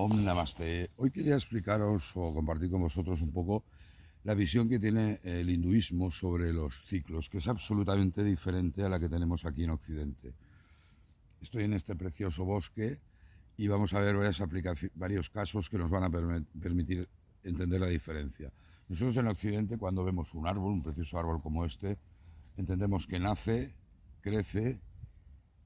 Om Namaste. Hoy quería explicaros o compartir con vosotros un poco la visión que tiene el hinduismo sobre los ciclos, que es absolutamente diferente a la que tenemos aquí en Occidente. Estoy en este precioso bosque y vamos a ver varios casos que nos van a permitir entender la diferencia. Nosotros en Occidente, cuando vemos un árbol, un precioso árbol como este, entendemos que nace, crece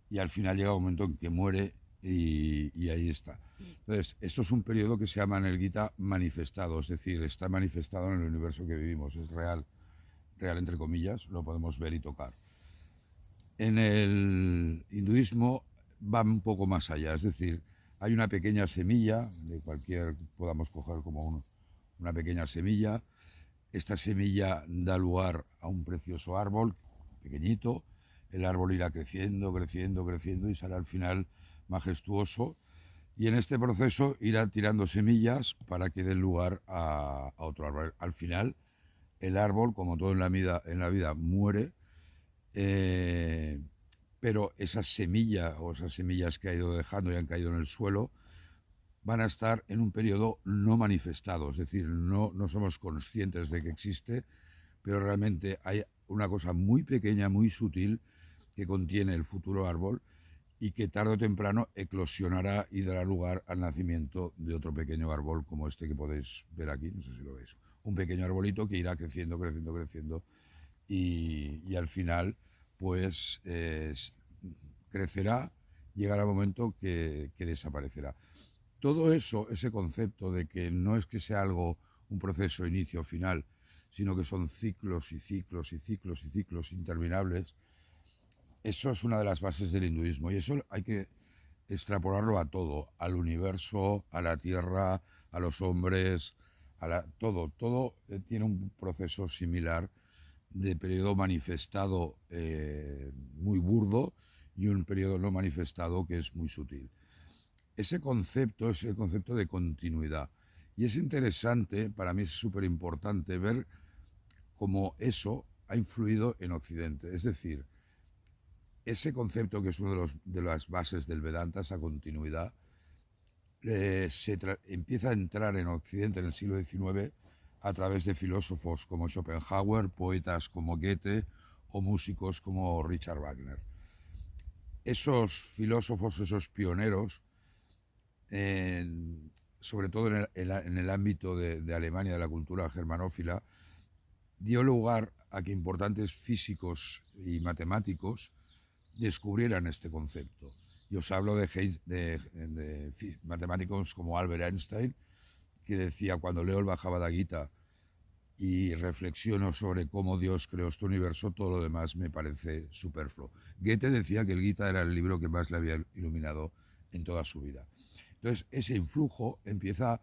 y al final llega un momento en que muere y ahí está. Entonces, esto es un periodo que se llama en el Gita manifestado, es decir, está manifestado en el universo que vivimos, es real, real entre comillas, lo podemos ver y tocar. En el hinduismo va un poco más allá, es decir, hay una pequeña semilla, de cualquier, podamos coger como una pequeña semilla, esta semilla da lugar a un precioso árbol, pequeñito, el árbol irá creciendo, creciendo, creciendo y será al final majestuoso. Y en este proceso irá tirando semillas para que den lugar a otro árbol. Al final, el árbol, como todo en la vida muere, eh, pero esas semillas o esas semillas que ha ido dejando y han caído en el suelo van a estar en un periodo no manifestado, es decir, no somos conscientes de que existe, pero realmente hay una cosa muy pequeña, muy sutil, que contiene el futuro árbol y que tarde o temprano eclosionará y dará lugar al nacimiento de otro pequeño árbol como este que podéis ver aquí, no sé si lo veis. Un pequeño arbolito que irá creciendo, creciendo, creciendo y al final pues crecerá, llegará el momento que desaparecerá. Todo eso, ese concepto de que no es que sea algo, un proceso inicio-final, sino que son ciclos y ciclos y ciclos y ciclos interminables, eso es una de las bases del hinduismo y eso hay que extrapolarlo a todo, al universo, a la tierra, a los hombres, todo tiene un proceso similar de periodo manifestado muy burdo y un periodo no manifestado que es muy sutil. Ese concepto es el concepto de continuidad y es interesante, para mí es súper importante ver cómo eso ha influido en Occidente, es decir, ese concepto que es uno de las bases del Vedanta, esa continuidad, empieza a entrar en Occidente en el siglo XIX a través de filósofos como Schopenhauer, poetas como Goethe o músicos como Richard Wagner. Esos filósofos, esos pioneros, sobre todo en el ámbito de Alemania, de la cultura germanófila, dio lugar a que importantes físicos y matemáticos descubrieran este concepto. Y os hablo de matemáticos como Albert Einstein, que decía, cuando leo el Bhagavad Gita y reflexiono sobre cómo Dios creó este universo, todo lo demás me parece superfluo. Goethe decía que el Gita era el libro que más le había iluminado en toda su vida. Entonces, ese influjo empieza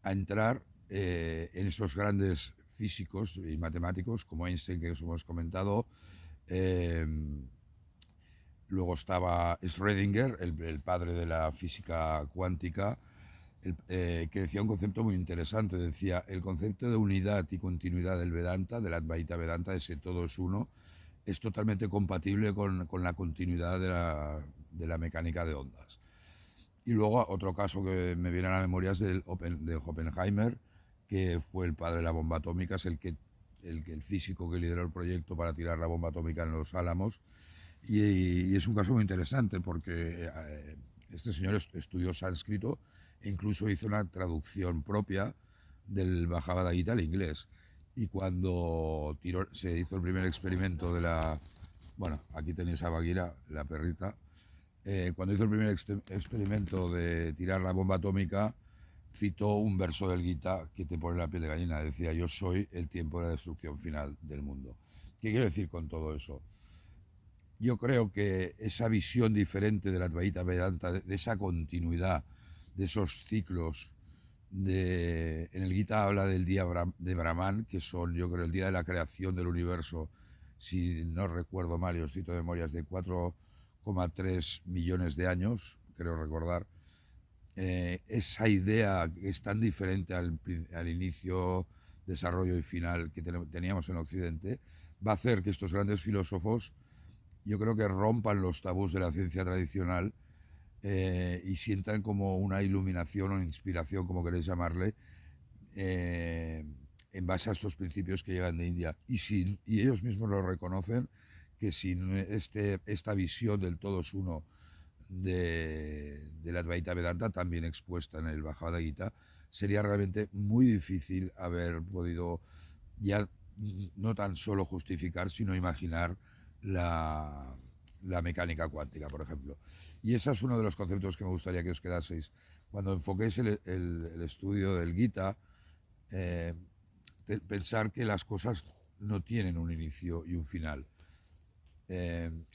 a entrar en esos grandes físicos y matemáticos, como Einstein, que os hemos comentado. eh, Luego estaba Schrödinger, el padre de la física cuántica, que decía un concepto muy interesante. Decía, el concepto de unidad y continuidad del Vedanta, del Advaita Vedanta, ese todo es uno, es totalmente compatible con la continuidad de la mecánica de ondas. Y luego otro caso que me viene a la memoria es de Oppenheimer, que fue el padre de la bomba atómica, es el físico que lideró el proyecto para tirar la bomba atómica en los Álamos. Y es un caso muy interesante porque este señor estudió sánscrito e incluso hizo una traducción propia del Bhagavad Gita al inglés. Y cuando se hizo el primer experimento de la... Bueno, aquí tenéis a Bagheera, la perrita. Cuando hizo el primer experimento de tirar la bomba atómica, citó un verso del Gita que te pone la piel de gallina. Decía, yo soy el tiempo de la destrucción final del mundo. ¿Qué quiero decir con todo eso? Yo creo que esa visión diferente de la Advaita Vedanta, de esa continuidad, de esos ciclos, en el Gita habla del día de Brahman, que son, yo creo, el día de la creación del universo, si no recuerdo mal, y os cito de memorias, de 4,3 millones de años, creo recordar. Esa idea que es tan diferente al inicio, desarrollo y final que teníamos en Occidente, va a hacer que estos grandes filósofos, yo creo que rompan los tabús de la ciencia tradicional y sientan como una iluminación o inspiración, como queréis llamarle, en base a estos principios que llegan de India. Y ellos mismos lo reconocen, que sin esta visión del todo es uno de la Advaita Vedanta, también expuesta en el Bhagavad Gita, sería realmente muy difícil haber podido ya no tan solo justificar, sino imaginar la, la mecánica cuántica, por ejemplo. Y ese es uno de los conceptos que me gustaría que os quedaseis. Cuando enfoquéis el estudio del Gita, eh, pensar que las cosas no tienen un inicio y un final.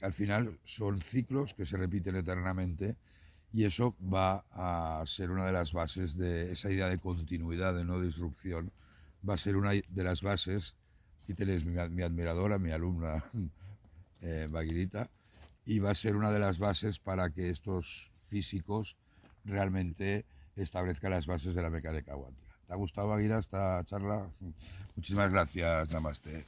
Al final son ciclos que se repiten eternamente y eso va a ser una de las bases de esa idea de continuidad, de no disrupción. Va a ser una de las bases, aquí tenéis mi admiradora, mi alumna Baguilita, y va a ser una de las bases para que estos físicos realmente establezcan las bases de la mecánica cuántica. ¿Te ha gustado, Baguila, esta charla? Muchísimas gracias, Namaste.